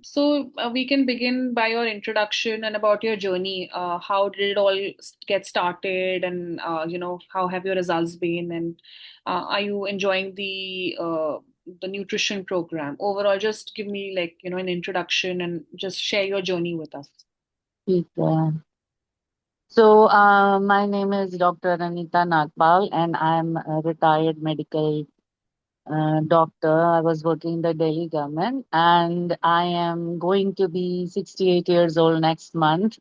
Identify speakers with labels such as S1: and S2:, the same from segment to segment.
S1: So we can begin by your introduction and about your journey. How did it all get started, and how have your results been? And are you enjoying the nutrition program overall? Just give me like an introduction and just share your journey with us.
S2: ठीक है. So, my name is Dr. Anita Nagpal, and I'm a retired medical doctor. I was working in the Delhi government, and I am going to be 68 years old next month.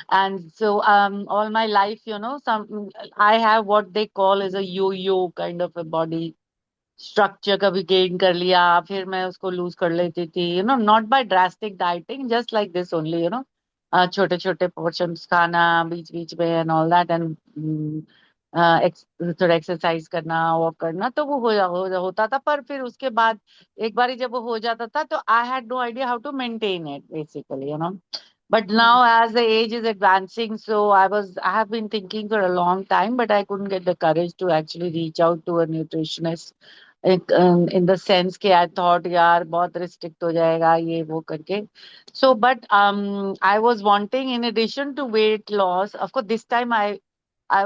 S2: And so, all my life, I have what they call as a yo-yo kind of a body structure. कभी gain कर लिया, फिर मैं उसको lose कर लेती थी. Not by drastic dieting, just like this only. छोटे छोटे portions खाना बीच बीच में and all that, and थोड़ा एक्सरसाइज करना, वॉक करना, तो वो होता था. पर फिर उसके बाद एक बारी जब वो हो जाता था, तो I had no idea how to maintain it basically. But now, as the age is advancing, so I have been thinking for a long time, but I couldn't get the courage to actually reach out to a nutritionist. In the sense कि I thought यार बहुत restrict हो जाएगा ये वो करके. So, but I was wanting, in addition to weight loss, of course, this time I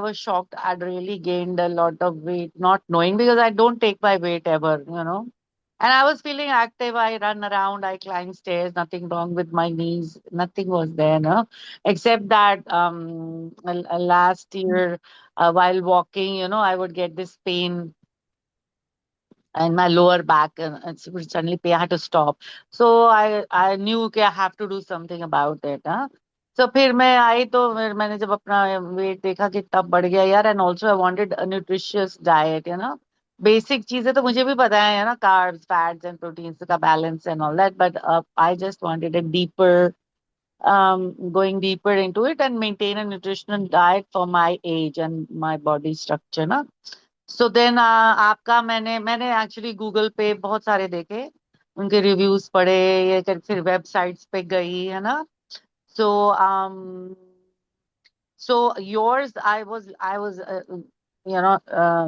S2: was shocked. I'd really gained a lot of weight, not knowing, because I don't take my weight ever. And I was feeling active. I run around, I climb stairs, nothing wrong with my knees. Nothing was there, no? Except that last year, while walking, I would get this pain in my lower back, and suddenly I had to stop. So I knew कि I have to do something about it. So फिर मैं आई, तो फिर मैंने जब अपना wait देखा कि तब बढ़ गया यार. And also I wanted a nutritious diet. Basic चीजें तो मुझे भी पता है ना, कार्ब्स, फैट्स एंड प्रोटीन्स का balance and all that. But I just wanted a deeper, going deeper into it and maintain a nutritional diet for my age and my body structure ना. So then आपका मैंने actually Google पे बहुत सारे देखे, उनके reviews पढ़े, ये फिर वेबसाइट्स पे गई है ना. So yours, I was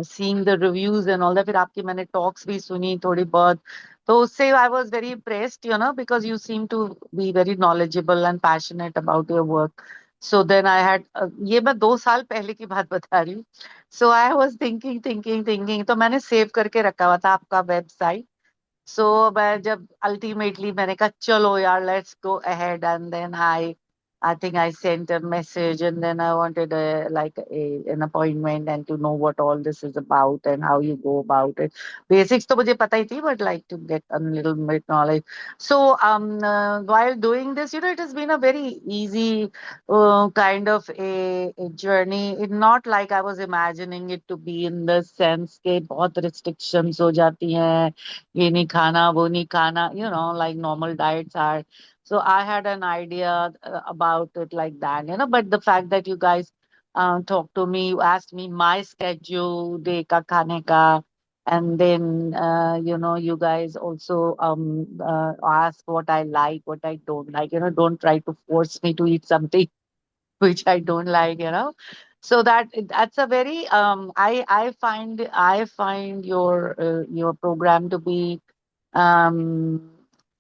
S2: seeing the reviews and all that. फिर आपकी मैंने टॉक्स भी सुनी थोड़ी बहुत, तो उससे I was very impressed, because you seem to be very knowledgeable and passionate about your work. So then I had, ये मैं 2 साल पहले की बात बता रही हूँ. So I was thinking thinking thinking, तो मैंने सेव करके रखा हुआ था आपका वेबसाइट. सो मैं जब अल्टीमेटली मैंने कहा चलो यार, let's go ahead, and then I think I sent a message, and then I wanted an appointment and to know what all this is about and how you go about it. Basics तो मुझे पता ही थी, but like to get a little bit knowledge. So while doing this, it has been a very easy kind of a journey. It not like I was imagining it to be, in the sense के बहुत restrictions हो जाती हैं, ये नहीं खाना वो नहीं खाना, like normal diets are. So I had an idea about it like that. But the fact that you guys talked to me, you asked me my schedule, day ka khane ka, and then you guys also ask what I like, what I don't like. Don't try to force me to eat something which I don't like. So that's a very I find your program to be um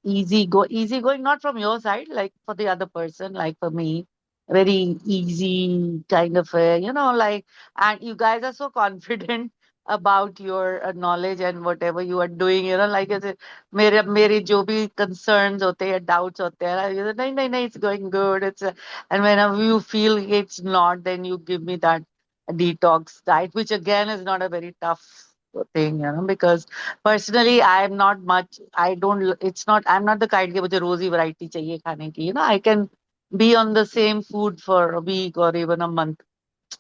S2: easy going, not from your side, like for the other person, like for me, very easy kind of like. And you guys are so confident about your knowledge and whatever you are doing, like ऐसे मेरे जो भी concerns होते हैं, doubts होते हैं, you say, नहीं नहीं नहीं, it's going good, and whenever you feel it's not, then you give me that detox diet, which again is not a very tough thing, because personally, I'm not much. I don't. It's not. I'm not the kind कि मुझे रोज ही variety चाहिए खाने की. I can be on the same food for a week or even a month,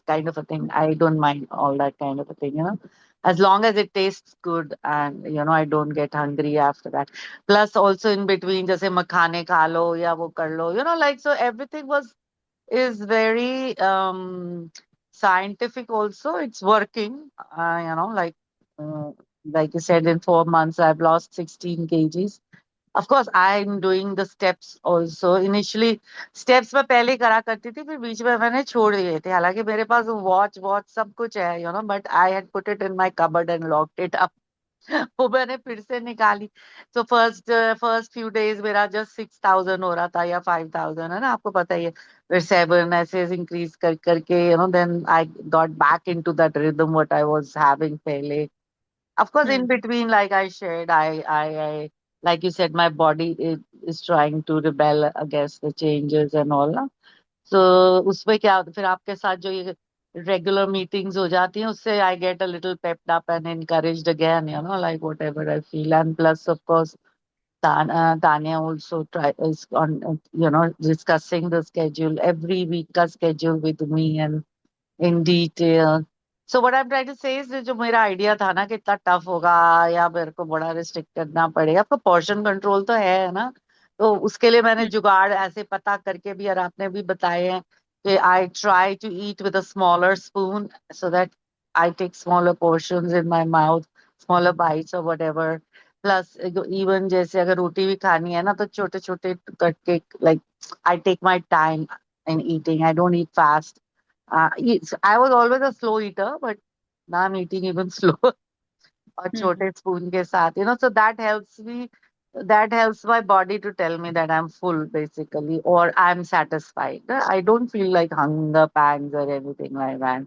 S2: kind of a thing. I don't mind all that kind of a thing. As long as it tastes good, and I don't get hungry after that. Plus, also in between, जैसे मखाने खा लो या वो कर लो, like, so everything is very scientific also. It's working, uh, like you said, in 4 months I've lost 16 kgs. Of course, I'm doing the steps also. Initially steps मैं पहले करा करती थी, फिर बीच में मैंने छोड़ दिए थे. हालांकि मेरे पास वॉच वॉच सब कुछ है, but I had put it in my cupboard and locked it up. वो मैंने फिर से निकाली। तो फर्स्ट फ्यू डेज मेरा जस्ट 6,000 हो रहा था या 5,000, है ना, आपको पता ही है। फिर 7 ऐसे इंक्रीज कर करके, then I got back into that rhythm what I was having पहले। Of course, in
S1: hmm
S2: between, like I shared, I like you said, my body is trying to rebel against the changes and all, ना। So उसमें क्या, फिर आपके साथ जो ये regular meetings हो जाती हैं, उससे I get a little पेप्ड up and encouraged again, like whatever I feel. And plus, of course, Tanya also is on, discussing the schedule every week, ka schedule with me and in detail. So what I'm trying to say is जो मेरा idea था ना कि इतना tough होगा या मेरे को बड़ा रिस्ट्रिक्ट करना पड़ेगा, आपको पोर्शन कंट्रोल तो है ना। तो उसके लिए मैंने
S1: हम्म
S2: जुगाड़ ऐसे पता करके भी, और आपने भी बताए हैं कि I try to eat with a smaller spoon so that I take smaller portions in my mouth, smaller bites और व्हाटएवर। प्लस इवन जैसे अगर रोटी भी खानी है ना, तो छोटे छोटे करके, like I take my time in eating, I don't eat fast. I was always a slow eater, but now I'm eating even slower और
S1: हम्म
S2: छोटे स्पून के साथ, so that helps me, that helps my body to tell me that I'm full basically, or I'm satisfied. I don't feel like hunger pangs or anything like that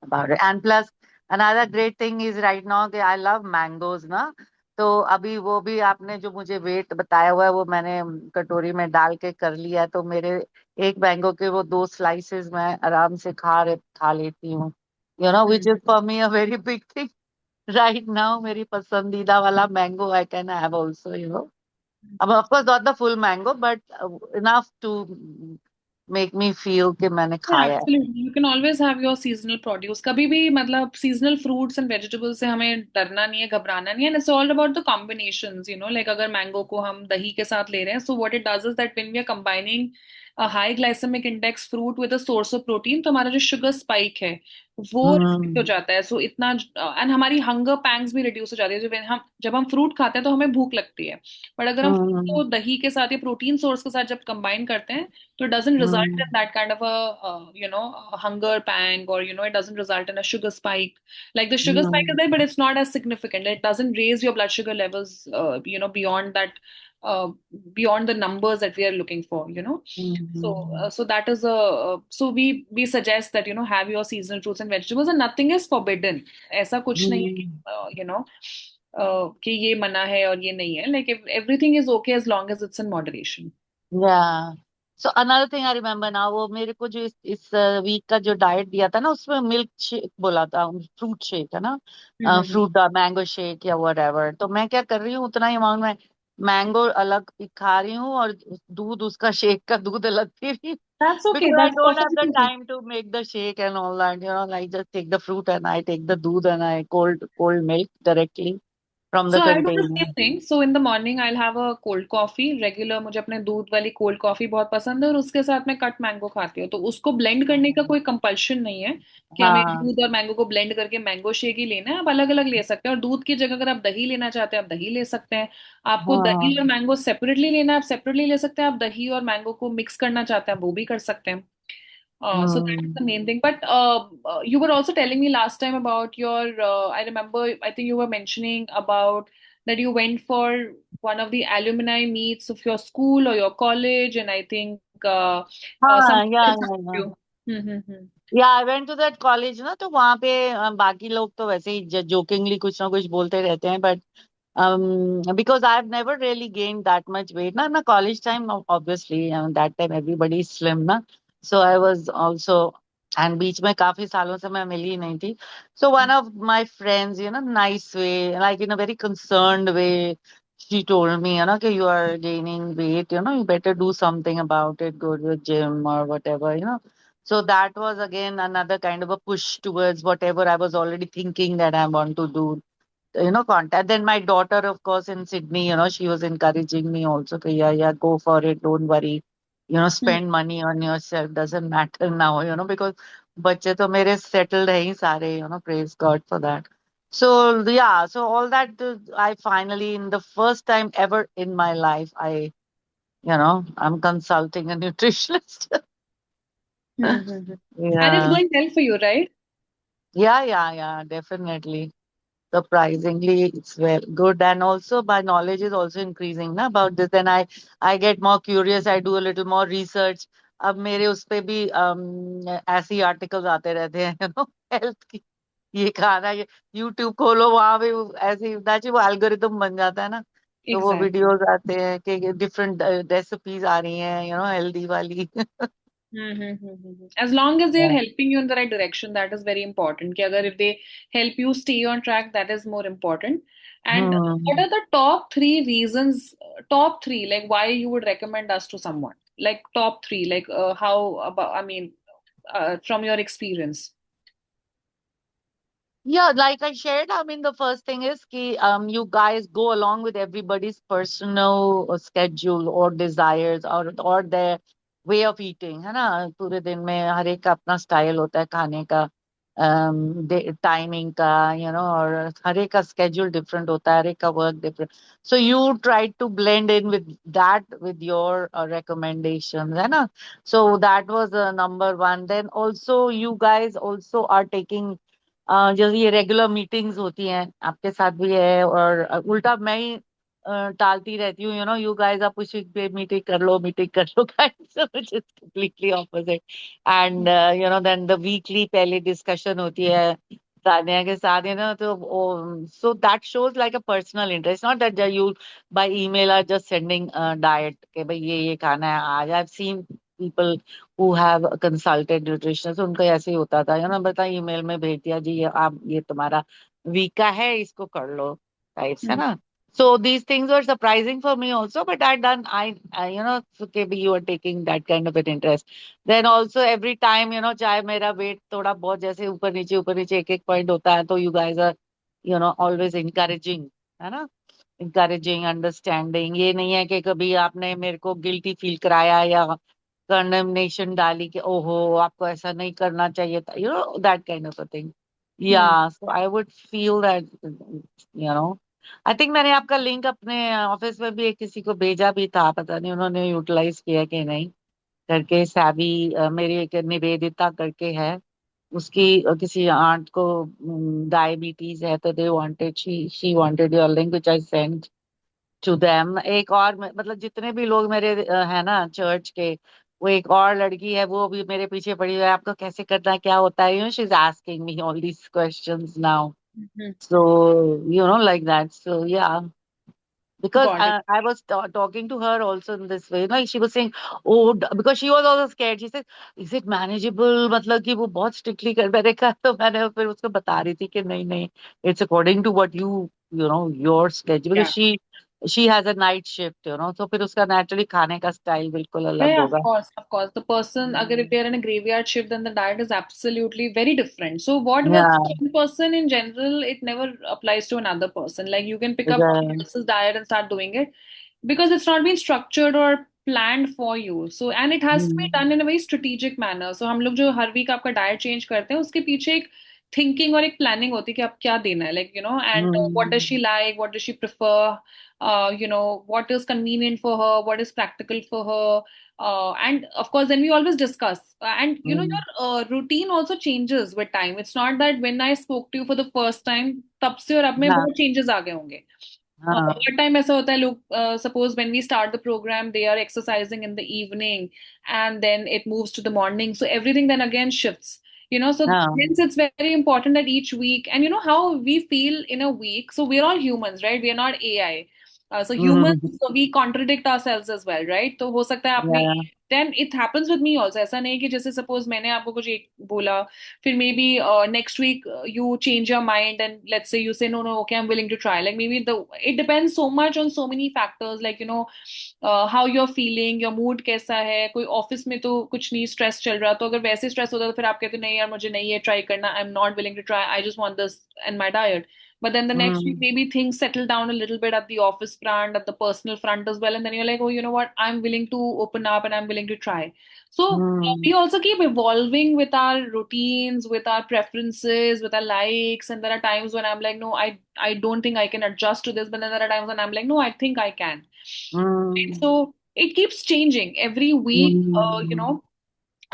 S2: about it. And plus, another great thing is right now कि I love mangoes ना। तो अभी वो भी आपने जो मुझे wait बताया हुआ है, वो मैंने कटोरी में डाल के कर लिया है। तो मेरे एक मैंगो के वो 2 स्लाइसेस मैं आराम से खा लेती हूँ, which is
S1: hmm
S2: for me a very big thing right now. मेरी पसंदीदा वाला mango I can have also, अब of course not the full mango, but enough to make me feel कि मैंने
S1: Yeah,
S2: खाया है।
S1: absolutely. You can always have your seasonal produce. कभी भी मतलब seasonal fruits and vegetables से हमें डरना नहीं है, घबराना नहीं है. And it's all about the combinations, like अगर mango को हम दही के साथ ले रहे हैं, so what it does is that when we are combining a high glycemic index fruit with a source of protein, तो हमारा जो sugar spike है वो reduce हो
S2: हम्म
S1: जाता है. सो इतना एंड हमारी हंगर पैंग्स भी रिड्यूस हो जाती है. जब हम फ्रूट खाते हैं तो हमें भूख लगती है, बट अगर हम fruit
S2: हम्म
S1: को दही के साथ या प्रोटीन सोर्स के साथ जब कंबाइन करते हैं, so it doesn't result
S2: hmm
S1: in that kind of a hunger pang, or it doesn't result in a sugar spike. Like the sugar spike is
S2: hmm
S1: there, but it's not as significant. It doesn't raise your blood sugar levels, beyond that, uh, beyond the numbers that we are looking for. So that is so we suggest that have your seasonal fruits and vegetables, and nothing is forbidden. ऐसा कुछ नहीं है कि
S2: हम्म
S1: कि ये मना है और ये नहीं है. Like if everything is okay as long as it's in moderation.
S2: या so another thing I remember ना, वो मेरे को जो इस वीक का जो डाइट दिया था ना, उसमें मिल्क शेक बोला था, फ्रूट शेक है ना,
S1: हम्म
S2: फ्रूट मैंगो शेक या whatever। तो मैं क्या कर रही हूँ, उतना ही अमाउंट में मैंगो अलग खा रही हूँ और दूध, उसका शेक का दूध अलग पी रही हूँ।
S1: That's okay.
S2: Because I
S1: That's
S2: don't have the
S1: perfectly okay.
S2: time to make the shake and all that, I just take the fruit and I take the दूध and I cold milk directly from the
S1: So I do the
S2: container.
S1: same thing. So in the morning I'll have a cold coffee, regular. मुझे अपने दूध वाली cold coffee बहुत पसंद है, और उसके साथ मैं कट मैंगो खाती हूँ. तो उसको ब्लेंड करने का कोई कंपल्शन नहीं है कि हमें
S2: हाँ
S1: दूध और मैंगो को ब्लेंड करके मैंगो शेक ही लेना है. आप अलग अलग ले सकते हैं, और दूध की जगह अगर आप दही लेना चाहते हैं आप दही ले सकते हैं. आपको दही और
S2: हाँ
S1: मैंगो सेपरेटली लेना है आप सेपरेटली ले सकते हैं. आप दही और मैंगो को मिक्स करना चाहते हैं वो भी कर सकते हैं. So that is
S2: hmm
S1: the main thing. But you were also telling me last time about your. I remember. I think you were mentioning about that you went for one of the alumni meets of your school or your college, and I think
S2: हाँ
S1: something
S2: या
S1: else
S2: या
S1: happened to
S2: या
S1: you. Hmm.
S2: या I went to that college ना, तो वहां पे बाकी लोग तो वैसे ही जोकिंगली कुछ ना कुछ बोलते रहते हैं, but because I've never really gained that much weight na college time, obviously, that time everybody is slim na, so I was also, and बीच में काफी सालों से मैं मिली नहीं थी. So one of my friends, nice way, like in a very concerned way, she told me, कि you are gaining weight, you better do something about it, go to the gym or whatever. So that was again another kind of a push towards whatever I was already thinking that I want to do, contact. Then my daughter, of course, in Sydney, she was encouraging me also, okay, yeah, yeah, go for it, don't worry, spend money on yourself, doesn't matter now, because बच्चे तो मेरे settled है ही सारे, praise God for that. So yeah, so all that, I finally, in the first time ever in my life, I'm consulting a nutritionist.
S1: Mm-hmm. And it's
S2: Yeah,
S1: going well for you, right?
S2: yeah, yeah, yeah, definitely. Surprisingly, it's well good, and also my knowledge is also increasing ना about this. Then I get more curious. I do a little more research. अब मेरे उस पे भी ऐसी articles आते रहते हैं, हेल्थ की, ये खाना, ये यूट्यूब खोलो वहां पे ऐसे दैट वो एल्गोरिदम बन जाता है ना, तो वो
S1: Exactly.
S2: वीडियोस आते हैं कि डिफरेंट रेसिपीज आ रही हैं, हेल्दी वाली.
S1: As long as they are helping you in the right direction, that is very important. कि अगर if they help you stay on track, that is more important. And what
S2: hmm.
S1: are the top three reasons, top three, like why you would recommend us to someone? Like top three, like how about, I mean, from your experience.
S2: Yeah, like I shared, I mean, the first thing is कि you guys go along with everybody's personal schedule or desires or their way of eating, है ना. पूरे दिन में हर एक का अपना style होता है खाने का, टाइमिंग का, और हर एक का स्केड्यूल डिफरेंट होता है, हर एक का work different. So you try to blend in with that with your recommendations, है ना. So that was number one. Then also you guys also are taking जो ये रेगुलर मीटिंग्स होती हैं आपके साथ भी है, और उल्टा मैं ही टालती रहती हूँ, यू गाइस आप पुशिंग पे मीटिंग कर लो, मीटिंग कर लो, guys, which is completely opposite. And then the weekly पहले डिस्कशन होती है तानिया के साथ, तो so that shows like a personal interest, not that you by email are just sending diet के भाई ये खाना है आज. I have seen people who have consulted nutritionist, उनको ऐसे ही होता था, बता ईमेल में भेज दिया जी, ये आप ये तुम्हारा वीक का है, इसको कर लो टाइप्स, है
S1: Hmm.
S2: ना. So these things were surprising for me also, but I so okay, you are taking that kind of an interest. Then also every time, चाहे मेरा वेट थोड़ा बहुत जैसे ऊपर नीचे एक एक पॉइंट होता है, तो you guys are always encouraging, है ना. encouraging, अंडरस्टैंडिंग, ये नहीं है कि कभी आपने मेरे को गिल्टी फील कराया या कंडेमनेशन डाली कि ओहो आपको ऐसा नहीं करना चाहिए था, that kind of a thing. या
S1: Hmm.
S2: So I would feel that, I think मैंने आपका लिंक अपने ऑफिस में भी एक किसी को भेजा भी था, पता नहीं उन्होंने यूटिलाइज किया कि नहीं करके. सैवी मेरी एक निवेदिता करके है, उसकी किसी आंट को डायबिटीज है, तो they wanted she wanted your link which I sent to them. एक और मतलब जितने भी लोग मेरे है ना चर्च के, वो एक और लड़की है, वो भी मेरे पीछे पड़ी हुई है, आपको कैसे करना है, क्या होता है, she is asking me all these questions now.
S1: Hmm.
S2: So, like that. So, yeah, because
S1: Got it.
S2: I was talking to her also in this way. Like she was saying, oh, because she was also scared. She said, "Is it manageable?" मतलब कि वो बहुत strictly कर, मैंने कहा, तो मैंने फिर उसको बता रही थी कि नहीं नहीं, it's according to what your schedule, because
S1: Yeah.
S2: she has a night shift, so फिर उसका naturally खाने का style बिल्कुल
S1: Yeah,
S2: अलग
S1: yeah, of
S2: होगा.
S1: course, of course. The person, agar if
S2: hmm.
S1: they're in a graveyard shift, then the diet is absolutely very different. So what works
S2: Yeah,
S1: for one person in general, it never applies to another person. Like you can pick up someone
S2: because,
S1: else's diet and start doing it because it's not been structured or planned for you. So and it has to be
S2: hmm,
S1: done in a very strategic manner. So हम लोग जो हर week आपका diet change करते हैं, उसके पीछे एक thinking और एक प्लानिंग होती है कि आप क्या देना है, like and what does she
S2: hmm,
S1: like, what does she prefer, what is convenient for her, what is practical for her, and of course then we always discuss, and
S2: hmm,
S1: your routine also changes with time. It's not that when I spoke to you for the first time तब से और अब में
S2: हाँ,
S1: बहुत changes आ गए होंगे.
S2: हाँ,
S1: Over time ऐसा होता है लोग, suppose when we start the program they are exercising in the evening and then it moves to the morning, so everything then again shifts, so
S2: हाँ,
S1: hence it's very important that each week, and how we feel in a week, so we're all humans, right? We are not AI. So humans,
S2: hmm,
S1: so we contradict ourselves as well, right? तो हो सकता है आपने,
S2: yeah,
S1: then it happens with me also. ऐसा नहीं कि जैसे suppose मैंने आपको कुछ एक बोला, फिर maybe next week you change your mind and let's say you say no, no, okay, I'm willing to try. Like maybe it depends so much on so many factors, like how you're feeling, your mood कैसा है. कोई office में तो कुछ नहीं, stress चल रहा, तो अगर वैसे स्ट्रेस होता तो फिर आप कहते नहीं यार मुझे नहीं ये ट्राई करना, I am not willing to try, I just want this in my diet. But then the next week,
S2: hmm,
S1: maybe things settle down a little bit at the office front, at the personal front as well. And then you're like, oh, you know what? I'm willing to open up and I'm willing to try. So we
S2: hmm,
S1: also keep evolving with our routines, with our preferences, with our likes. And there are times when I'm like, no, I don't think I can adjust to this. But then there are times when I'm like, no, I think I can.
S2: Hmm,
S1: So it keeps changing every week.
S2: Hmm,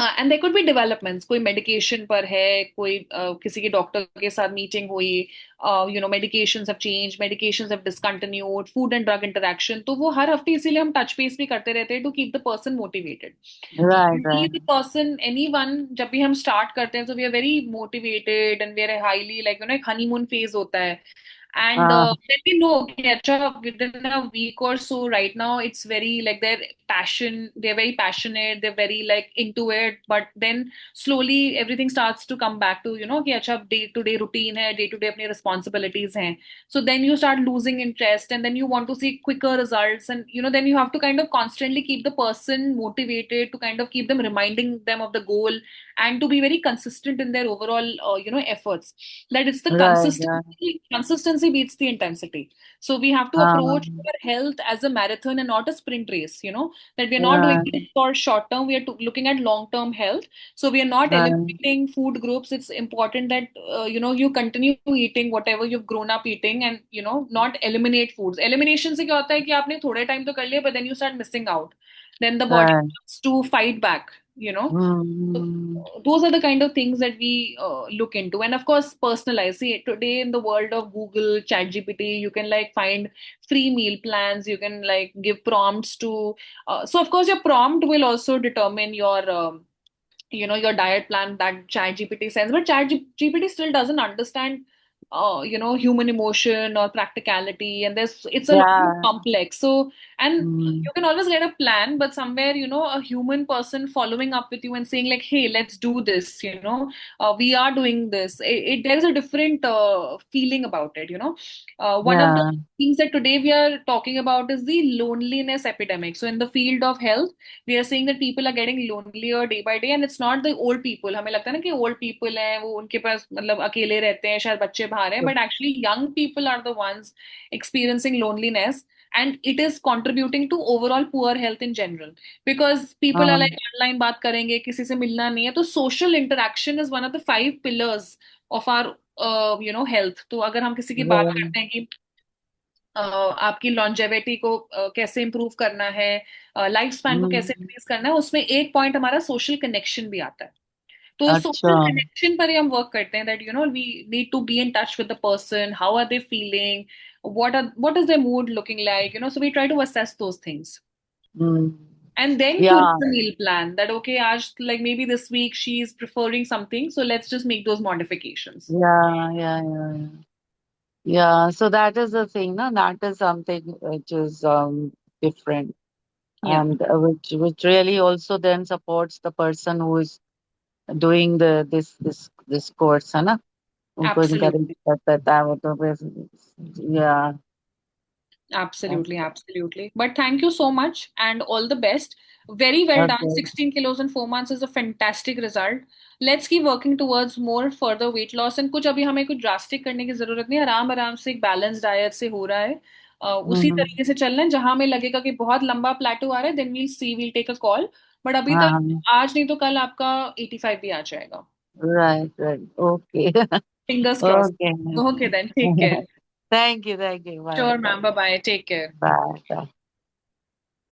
S1: and there could be developments, कोई medication पर है, कोई किसी के doctor के साथ meeting हुई, medications have change, medications have discontinued, food and drug interaction, तो वो हर हफ्ते इसीलिए हम टच बेस भी करते रहते हैं to keep the person motivated.
S2: Right
S1: Usually the person, anyone, जब भी हम स्टार्ट करते हैं तो we are very motivated and we are highly like एक हनीमून फेज होता है, and
S2: right.
S1: then we know कि अच्छा within a week or so right now it's very like their passion, they're very passionate, they're very like into it, but then slowly everything starts to come back to कि अच्छा day to day routine है, day to day अपनी responsibilities हैं, so then you start losing interest and then you want to see quicker results, and then you have to kind of constantly keep the person motivated, to kind of keep them, reminding them of the goal, and to be very consistent in their overall efforts, that it's the
S2: right right.
S1: consistency beats the intensity. So we have to
S2: हाँ।
S1: approach our health as a marathon and not a sprint race, that we are not doing it
S2: right
S1: for short term, we are looking at long term health. So we are not
S2: right.
S1: eliminating food groups. It's important that you continue eating whatever you've grown up eating, and not eliminate foods. Elimination से क्या होता है कि आपने थोड़े time तो कर लिया, but then you start missing out, then the body
S2: right.
S1: starts to fight back. So
S2: hmm.
S1: those are the kind of things that we look into, and of course personalize. See, today in the world of Google, ChatGPT, you can like find free meal plans, you can like give prompts to so of course your prompt will also determine your your diet plan that ChatGPT sends, but ChatGPT still doesn't understand human emotion or practicality, and it's a lot more
S2: Yeah.
S1: complex. So, and
S2: Mm.
S1: you can always get a plan, but somewhere a human person following up with you and saying like, hey, let's do this, we are doing this, there is a different feeling about it. One of the
S2: Yeah.
S1: things that today we are talking about is the loneliness epidemic. So in the field of health, we are seeing that people are getting lonelier day by day, and it's not the old people. हमें लगता है ना कि old people हैं, वो उनके पास मतलब अकेले रहते हैं, शायद बच्चे बाहर हैं, but actually young people are the ones experiencing loneliness, and it is contributing to overall poor health in general, because people are like
S2: Um,
S1: online बात करेंगे, किसी से मिलना नहीं है, तो social interaction is one of the 5 pillars of our health. तो अगर हम किसी की बात
S2: yeah.
S1: करते हैं कि आपकी लॉन्जेविटी को कैसे इंप्रूव करना है, लाइफ स्पैन को कैसे
S2: Mm.
S1: इंक्रीज करना है, उसमें एक पॉइंट हमारा सोशल कनेक्शन भी आता है। तो
S2: अच्छा।
S1: सोशल कनेक्शन पर ही हम वर्क करते हैं, that we need to be in touch with the person, how are they feeling, what is their mood looking like, so we try to assess those things,
S2: Mm.
S1: and then curate
S2: Yeah.
S1: the meal plan, that okay, aaj, like maybe this week she's preferring something, so let's just make those modifications.
S2: Yeah. Yeah. Yeah. Yeah. Yeah. So that is the thing, no? That is something which is different,
S1: Yeah,
S2: and which really also then supports the person who is doing this course, है ना? उनको encourage
S1: absolutely.
S2: करता है वो तो बस। Yeah.
S1: Absolutely, absolutely. But thank you so much and all the best. Very well done.
S2: Okay.
S1: 16 kilos in 4 months is a fantastic result. Let's keep working towards more further weight loss. And कुछ अभी हमें कुछ drastic करने की जरूरत नहीं है, आराम आराम से एक बैलेंस डाइट से हो रहा है। उसी
S2: हम्म।
S1: तरीके से चलना है, जहां हमें लगेगा कि बहुत लंबा प्लेटो आ रहा है, then we'll see, we'll take a call. But अभी तक
S2: हाँ।
S1: आज नहीं तो कल आपका 85 भी आ जाएगा।
S2: Right. Right. Okay.
S1: Fingers crossed.
S2: Okay.
S1: Okay then, take care.
S2: Thank you. Thank you. Bye.
S1: Sure ma'am, bye bye, take care.
S2: Bye. Bye.